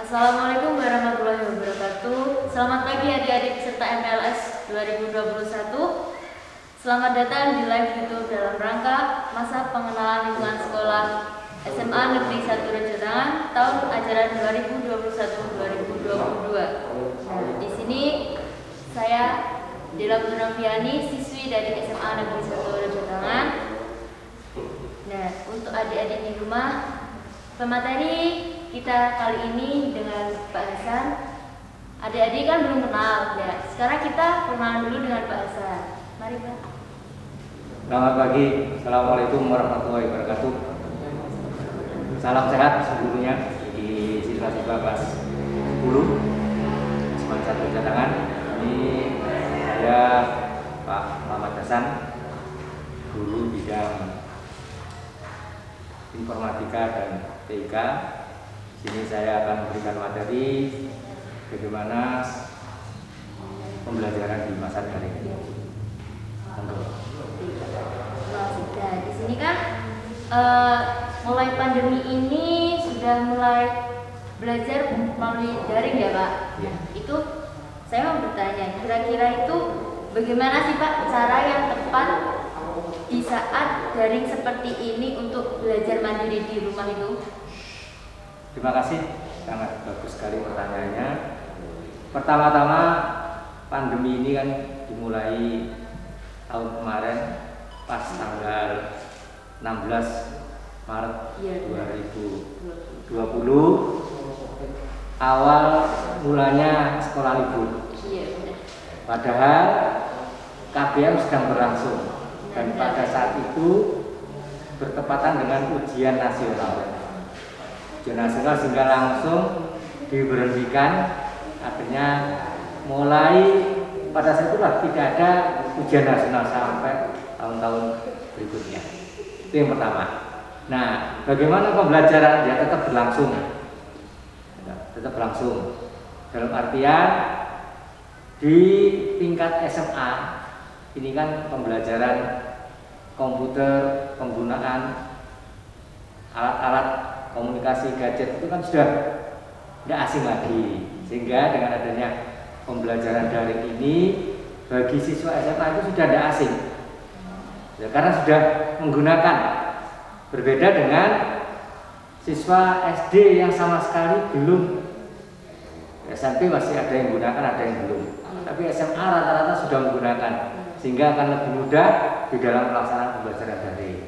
Assalamualaikum warahmatullahi wabarakatuh. Selamat pagi adik-adik peserta MPLS 2021. Selamat datang di live YouTube dalam rangka masa pengenalan lingkungan sekolah SMA Negeri 1 Rejotangan tahun ajaran 2021-2022. Nah, di sini saya Dela Putranviani, siswi dari SMA Negeri 1 Rejotangan. Nah, untuk adik-adik di rumah, pemateri kita kali ini dengan Pak Hasan. Adik-adik kan belum kenal ya. Sekarang kita kenalan dulu dengan Pak Hasan. Mari Pak. Selamat pagi. Assalamualaikum warahmatullahi wabarakatuh. Salam sehat seluruhnya di siswa-siswa kelas 10 SMA 1 Rejotangan. Ini saya Pak Muhammad Hasan, guru bidang informatika dan TIK. Sini saya akan memberikan materi bagaimana pembelajaran di masa daring. Nah, di sini kan mulai pandemi ini sudah mulai belajar melalui daring ya Pak. Ya. Itu saya mau bertanya, kira-kira itu bagaimana sih Pak cara yang tepat di saat daring seperti ini untuk belajar mandiri di rumah itu? Terima kasih, sangat bagus sekali pertanyaannya. Pertama-tama, pandemi ini kan dimulai tahun kemarin pas tanggal 16 Maret 2020. Awal mulanya sekolah libur. Padahal KBM sedang berlangsung dan pada saat itu bertepatan dengan ujian nasional. Ujian nasional sehingga langsung diberhentikan. Akhirnya mulai pada saat itulah tidak ada ujian nasional sampai tahun-tahun berikutnya. Itu yang pertama. Nah, bagaimana pembelajaran? Ya tetap berlangsung. Tetap berlangsung. Dalam artian di tingkat SMA ini kan pembelajaran komputer, penggunaan alat-alat komunikasi gadget itu kan sudah tidak asing lagi, sehingga dengan adanya pembelajaran daring ini bagi siswa SMA itu sudah tidak asing ya, karena sudah menggunakan, berbeda dengan siswa SD yang sama sekali belum. SMP masih ada yang menggunakan, ada yang belum, tapi SMA rata-rata sudah menggunakan, sehingga akan lebih mudah di dalam pelaksanaan pembelajaran daring.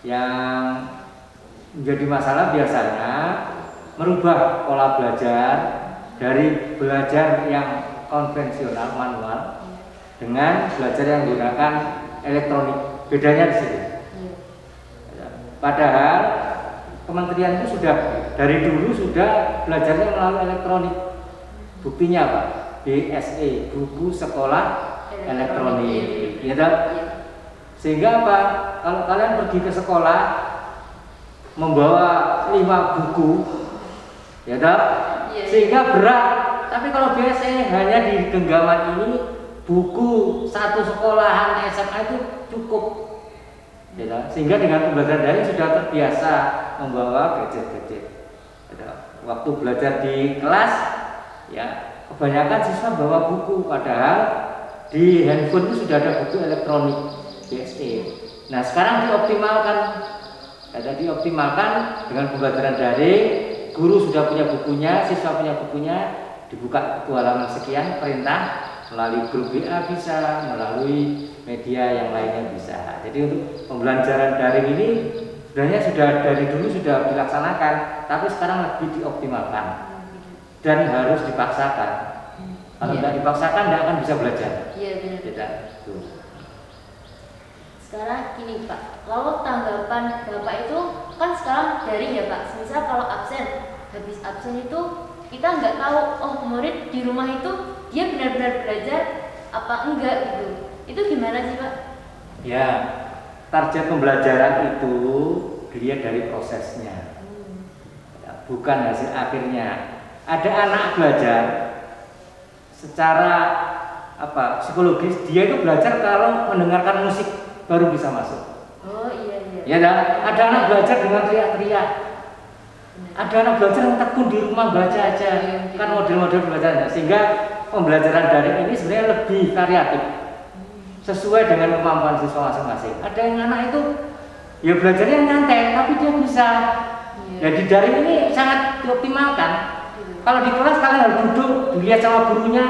Yang menjadi masalah biasanya merubah pola belajar dari belajar yang konvensional manual dengan belajar yang menggunakan elektronik. Bedanya di sini. Padahal kementerian itu sudah dari dulu sudah belajarnya melalui elektronik. Buktinya apa? BSE, buku sekolah elektronik. Ya, sehingga apa? Kalau kalian pergi ke sekolah membawa 5 buku, ya toh? Sehingga berat. Tapi kalau biasanya hanya di genggaman ini buku satu sekolahan SMA itu cukup, ya toh? Sehingga dengan pembelajaran daring sudah terbiasa membawa gadget-gadget. Waktu belajar di kelas, ya kebanyakan siswa bawa buku, padahal di handphone itu sudah ada buku elektronik BSE. Nah sekarang dioptimalkan dengan pembelajaran daring. Guru sudah punya bukunya, siswa punya bukunya, dibuka buku halaman sekian, perintah melalui grup WA bisa, melalui media yang lainnya bisa. Jadi untuk pembelajaran daring ini sebenarnya sudah dari dulu sudah dilaksanakan, tapi sekarang lebih dioptimalkan dan harus dipaksakan. Kalau tidak dipaksakan tidak akan bisa belajar. Iya benar. Tidak. Sekarang gini Pak, lalu tanggapan Bapak itu kan sekarang daring ya Pak. Misal kalau habis absen itu kita nggak tahu, oh murid di rumah itu dia benar-benar belajar apa enggak gitu. Itu gimana sih Pak? Ya, target pembelajaran itu dilihat dari prosesnya, bukan hasil akhirnya. Ada anak belajar secara psikologis, dia itu belajar kalau mendengarkan musik baru bisa masuk. Oh iya. Ya dah, ada anak belajar dengan teriak-teriak. Ada anak belajar yang tekun di rumah baca aja, kan model-model belajarnya, sehingga pembelajaran daring ini sebenarnya lebih variatif, sesuai dengan kemampuan siswa masing-masing. Ada yang anak itu ya belajarnya nyantai, tapi dia bisa. Ya di daring ini sangat dioptimalkan. Kalau di kelas kalian harus duduk, dilihat sama gurunya.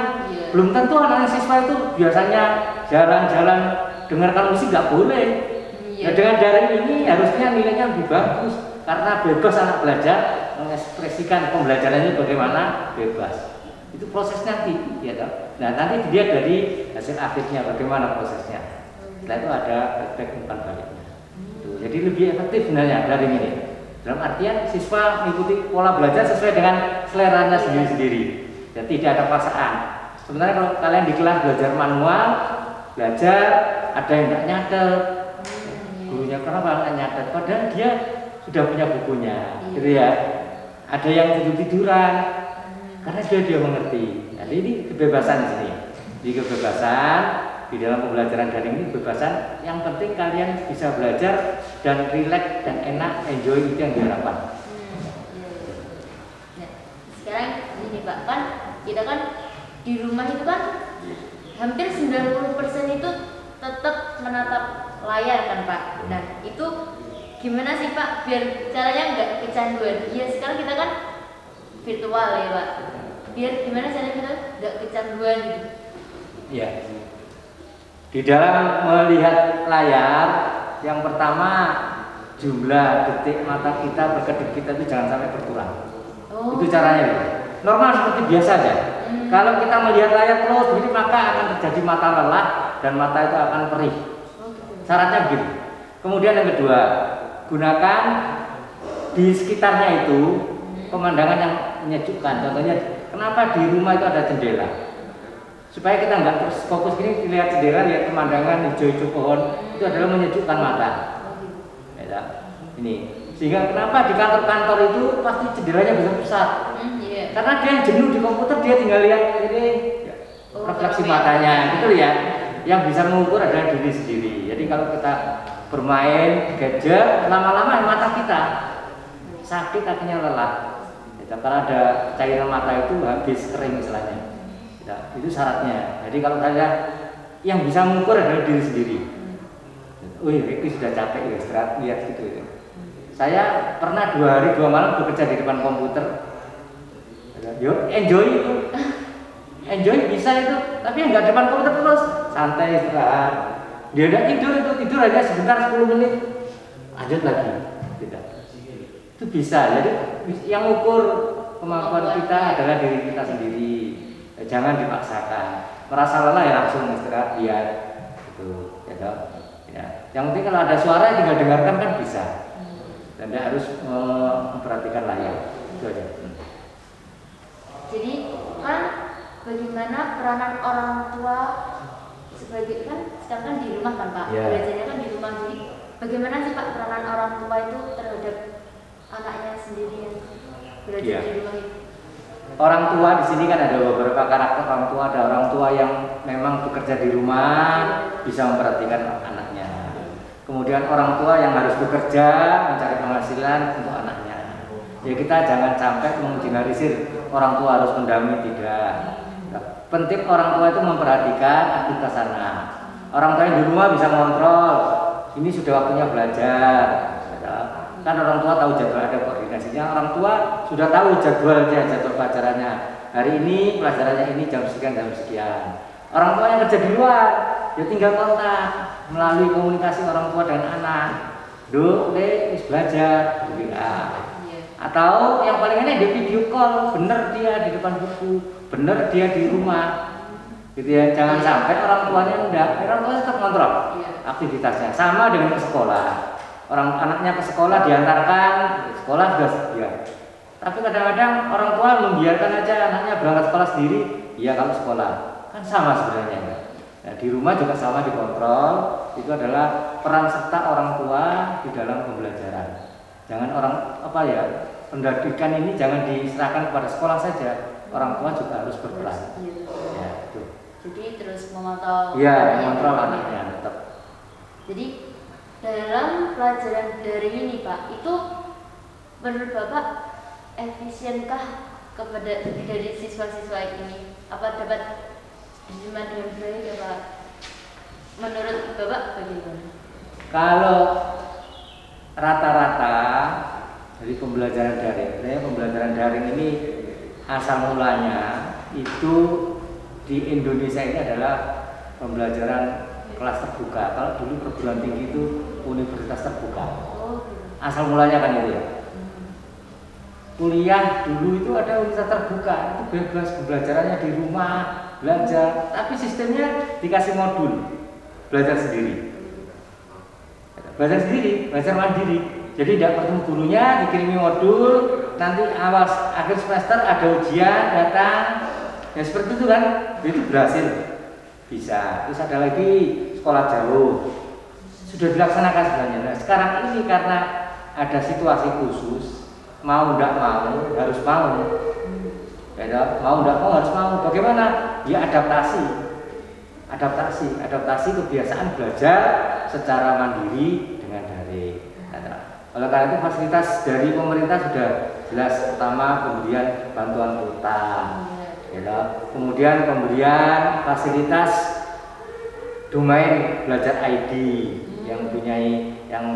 Belum tentu anak siswa itu biasanya jalan-jalan dengarkan musik, nggak boleh. Nah, dengan daring ini harusnya nilainya lebih bagus karena bebas anak belajar mengekspresikan pembelajarannya bagaimana, bebas. Itu proses nanti, ya toh. Nah nanti dilihat dari hasil akhirnya bagaimana prosesnya. Setelah itu ada feedback umpan baliknya. Jadi lebih efektif sebenarnya daring ini. Dalam artian siswa mengikuti pola belajar sesuai dengan seleranya sendiri-sendiri. Jadi tidak ada paksaan. Sebenarnya kalau kalian di kelas belajar manual, belajar ada yang nggak nyatet, gurunya kenapa nggak nyatet? Padahal dia sudah punya bukunya, gitu ya. Ada yang tidur-tiduran, karena dia mengerti. Jadi ini kebebasan di sini. Di kebebasan di dalam pembelajaran daring ini kebebasan. Yang penting kalian bisa belajar dan rileks dan enak, enjoy, itu yang diharapkan. Nah, sekarang ini Pak, kan kita kan di rumah itu kan hampir 90% itu tetap menatap layar kan Pak. Nah itu gimana sih Pak biar caranya nggak kecanduan? Iya sekarang kita kan virtual ya Pak. Biar gimana caranya kita nggak kecanduan gitu? Ya. Di dalam melihat layar, yang pertama jumlah detik mata kita berkedip kita itu jangan sampai berkurang. Itu caranya. Normal seperti biasa aja. Kalau kita melihat layar terus begini maka akan terjadi mata lelah dan mata itu akan perih. Syaratnya begini. Kemudian yang kedua, gunakan di sekitarnya itu pemandangan yang menyejukkan. Contohnya, kenapa di rumah itu ada jendela? Supaya kita nggak terus fokus gini lihat jendela, lihat pemandangan hijau-hijau pohon, itu adalah menyejukkan mata. Ya, ini. Sehingga kenapa di kantor-kantor itu pasti jendelanya besar-besar? Karena dia yang jenuh di komputer, dia tinggal lihat ini refleksi matanya, gitu ya. Yang bisa mengukur adalah diri sendiri. Jadi kalau kita bermain gadget, lama-lama mata kita sakit, akhirnya lelah. Kalau ada cairan mata itu habis kering istilahnya. Itu syaratnya. Jadi kalau saya yang bisa mengukur adalah diri sendiri. Wih, itu sudah capek ya, istirahat lihat gitu ya. Saya pernah 2 hari 2 malam bekerja di depan komputer. Yuk, enjoy itu. Enjoy bisa itu, tapi enggak depan komputer terus, santai istirahat. Dia udah tidur aja sebentar 10 menit. Lanjut lagi. Tidak. Itu bisa. Jadi yang ukur kemampuan kita adalah diri kita sendiri. Jangan dipaksakan. Merasa lelah ya langsung istirahat lihat. Gitu, ya. Yang penting kalau ada suara tinggal dengarkan kan bisa. Dan tidak harus memperhatikan layar. Itu aja. Jadi kan bagaimana peranan orang tua sebagai kan sekarang kan di rumah kan Pak, belajarnya kan di rumah, jadi bagaimana sih Pak peranan orang tua itu terhadap anaknya sendiri yang belajar di rumah itu? Orang tua di sini kan ada beberapa karakter orang tua. Ada orang tua yang memang bekerja di rumah bisa memperhatikan anaknya. Kemudian orang tua yang harus bekerja mencari penghasilan untuk anaknya. Ya kita jangan sampai menggeneralisir orang tua harus mendampingi, tidak. Penting orang tua itu memperhatikan aktivitas anak. Orang tua yang di rumah bisa mengontrol. Ini sudah waktunya belajar. Kan orang tua tahu jadwal, ada koordinasinya. Orang tua sudah tahu jadwalnya, jadwal pelajarannya. Hari ini pelajarannya ini jam sekian, jam sekian. Orang tua yang kerja di luar, ya tinggal kontak melalui komunikasi orang tua dan anak. Duk, dek, belajar, WA. Atau yang paling enak dia video call, bener dia di depan buku, bener dia di rumah, gitu ya. Jangan sampai orang tuanya enggak, orang tuanya tetap kontrol aktivitasnya. Sama dengan ke sekolah, orang anaknya ke sekolah diantarkan, sekolah sudah sedia. Tapi kadang-kadang orang tua membiarkan aja anaknya berangkat sekolah sendiri. Iya kalau sekolah kan sama sebenarnya. Nah, di rumah juga sama dikontrol. Itu adalah peran serta orang tua di dalam pembelajaran. Jangan orang pendidikan ini jangan diserahkan kepada sekolah saja, orang tua juga harus berperan. Ya, itu. Jadi terus memantau. Iya, mengontrol anaknya tetap. Jadi dalam pelajaran daring ini Pak, itu menurut Bapak efisienkah kepada dari siswa-siswa ini? Apa dapat diterima dengan baik ya Pak? Menurut Bapak bagaimana? Kalau rata-rata dari pembelajaran daring ini asal mulanya itu di Indonesia ini adalah pembelajaran kelas terbuka. Kalau dulu perguruan tinggi itu universitas terbuka. Asal mulanya kan itu ya. Kuliah dulu itu ada universitas terbuka, itu bebas pembelajarannya di rumah, belajar, tapi sistemnya dikasih modul, belajar sendiri, belajar mandiri. Jadi tidak bertemu gurunya, dikirimi modul, nanti awal akhir semester ada ujian, datang, ya seperti itu kan, itu berhasil, bisa. Terus ada lagi sekolah jauh, sudah dilaksanakan sebenarnya. Nah sekarang ini karena ada situasi khusus, mau tidak mau harus mau, ya, mau tidak mau harus mau. Bagaimana? Ya adaptasi kebiasaan belajar secara mandiri dengan daring. Oleh karena itu fasilitas dari pemerintah sudah jelas, pertama pemberian bantuan kuota, ya, kemudian pemberian fasilitas domain belajar ID yang punyai yang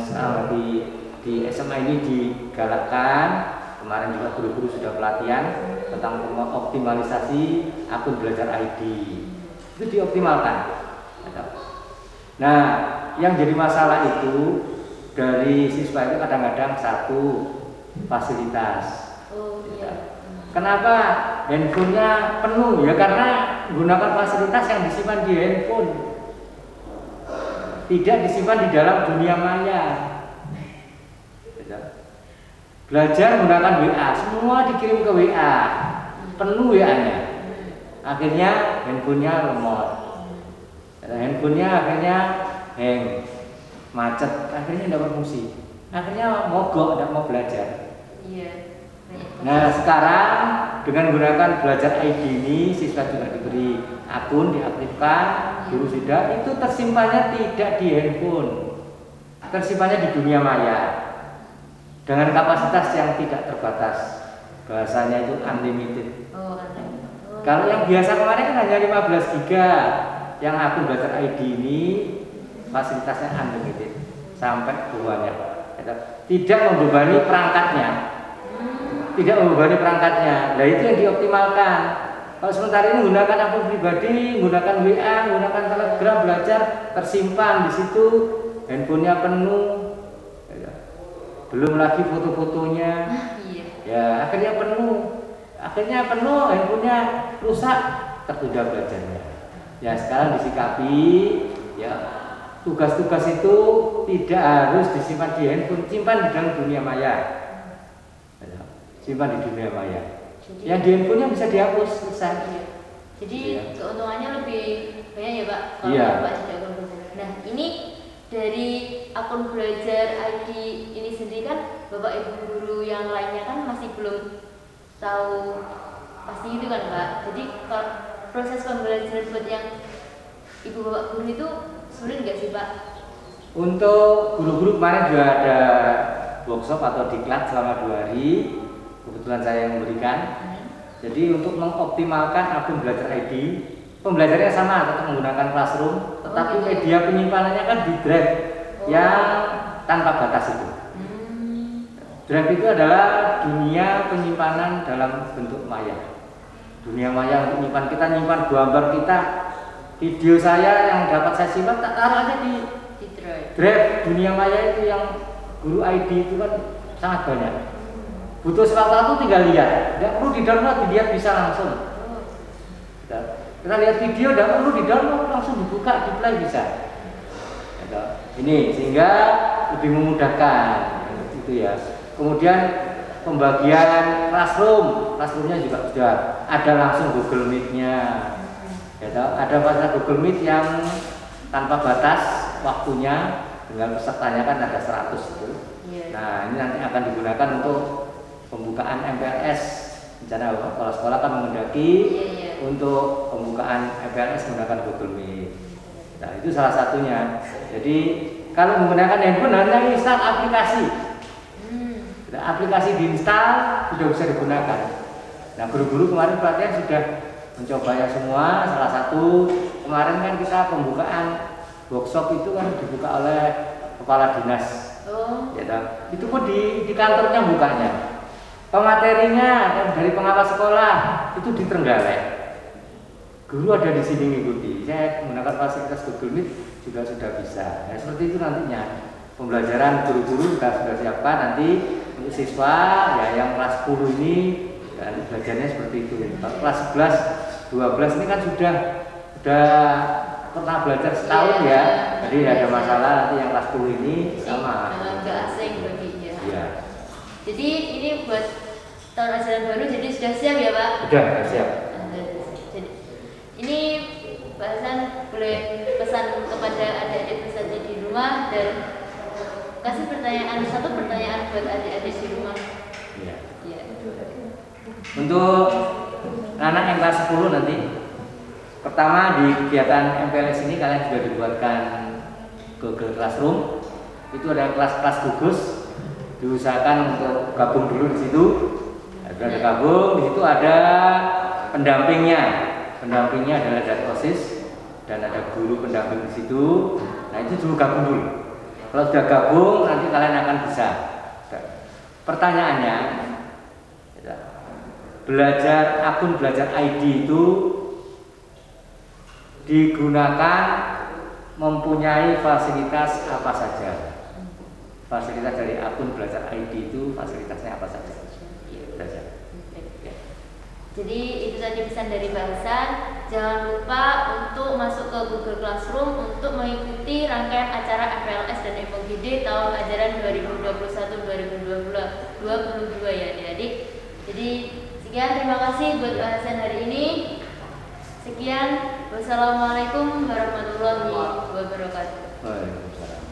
di SMA ini digalakkan. Kemarin juga guru-guru sudah pelatihan tentang optimalisasi akun belajar ID, itu dioptimalkan. Nah, yang jadi masalah itu dari siswa itu kadang-kadang satu fasilitas. Kenapa handphonenya penuh? Ya karena menggunakan fasilitas yang disimpan di handphone, tidak disimpan di dalam dunia maya. Belajar menggunakan WA, semua dikirim ke WA, penuh WA-nya. Akhirnya handphonenya lemot, handphonenya akhirnya hang, macet, akhirnya tidak berfungsi, akhirnya mogok, tidak mau belajar. Nah sekarang dengan menggunakan belajar ID ini, siswa juga diberi akun, diaktifkan, guru sudah, itu tersimpannya tidak di handphone, tersimpannya di dunia maya dengan kapasitas yang tidak terbatas, bahasanya itu unlimited. Kalau yang biasa kemarin kan hanya 15 GB, yang akun belajar ID ini fasilitasnya unlimited sampai banyak, tidak membebani perangkatnya, Nah itu yang dioptimalkan. Kalau sementara ini menggunakan akun pribadi, menggunakan WA, menggunakan Telegram, belajar tersimpan di situ, handphonenya penuh, belum lagi foto-fotonya, ya akhirnya penuh, handphonenya rusak, tertunda belajarnya. Ya sekarang disikapi, ya tugas-tugas itu tidak harus disimpan di handphone, simpan di dalam dunia maya, simpan di dunia maya. Yang di handphonenya bisa dihapus, selesai. Jadi keuntungannya lebih banyak ya Pak, kalau Pak tidak akun belajar. Nah ini dari akun belajar ID ini sendiri kan Bapak Ibu guru yang lainnya kan masih belum tahu pasti itu kan Pak. Jadi proses pembelajaran buat yang Ibu Bapak guru itu sulit nggak sih Pak? Untuk guru-guru kemarin juga ada workshop atau diklat selama 2 hari, kebetulan saya yang memberikan. Jadi untuk mengoptimalkan akun belajar ID, pembelajarannya sama, tetap menggunakan Classroom, tetapi media penyimpanannya kan di Drive yang tanpa batas itu. Drive itu adalah dunia penyimpanan dalam bentuk maya. Dunia maya untuk menyimpan, kita nyimpan gambar kita, video saya yang dapat saya simpan, tak taruh aja di Drive. Dunia maya itu yang guru ID itu kan sangat banyak. Butuh sesuatu tinggal lihat, tidak perlu di-download, dilihat bisa langsung. Kita lihat video, tidak perlu di-download, langsung dibuka, di-play bisa. Ini sehingga lebih memudahkan, itu ya. Kemudian pembagian Classroomnya juga sudah ada langsung Google Meet-nya. Ada fasilitas Google Meet yang tanpa batas waktunya, dengan pesertanya kan ada 100 itu. Nah ini nanti akan digunakan untuk pembukaan MPLS. Rencana sekolah-sekolah kan menghendaki untuk pembukaan MPLS menggunakan Google Meet. Nah itu salah satunya. Jadi kalau menggunakan handphone hanya install aplikasi. aplikasi diinstal sudah bisa digunakan. Nah, guru-guru kemarin pelatihan sudah mencobanya semua. Salah satu kemarin kan kita pembukaan workshop itu kan dibuka oleh kepala dinas. Ya, itu pun di kantornya bukanya. Pematerinya dan dari pengawas sekolah itu di Trenggalek. Guru ada di sini mengikuti. Saya menggunakan fasilitas Google Meet juga sudah bisa. Nah, seperti itu nantinya. Pembelajaran guru-guru kita sudah siapkan nanti untuk siswa ya yang kelas 10 ini ya, belajarnya seperti itu. Kelas 11, 12 ini kan sudah pernah belajar setahun ya. Jadi tidak ada masalah nanti yang kelas 10 ini sama. Agak asing baginya. Ya. Jadi ini buat tahun ajaran baru jadi sudah siap ya Pak? Sudah siap. Jadi ini bahasan boleh pesan kepada adik-adik peserta di rumah dan kasih satu pertanyaan buat adik-adik di rumah. Iya. Ya. Untuk anak yang kelas 10 nanti, pertama di kegiatan MPLS ini kalian sudah dibuatkan Google Classroom. Itu ada kelas-kelas gugus. Diusahakan untuk gabung dulu di situ. Ada gabung, di situ ada pendampingnya. Pendampingnya adalah dari OSIS dan ada guru pendamping di situ. Nah, itu dulu gabung dulu. Kalau sudah gabung nanti kalian akan bisa. Pertanyaannya, akun belajar ID itu digunakan mempunyai fasilitas apa saja? Fasilitas dari akun belajar ID itu fasilitasnya apa saja? Jadi itu tadi pesan dari bahasan. Jangan lupa untuk masuk ke Google Classroom untuk mengikuti rangkaian acara MPLS dan MOGD tahun ajaran 2021-2022 ya adik-adik. Jadi sekian, terima kasih buat bahasan hari ini. Sekian, wassalamualaikum warahmatullahi wabarakatuh. Waalaikumsalam.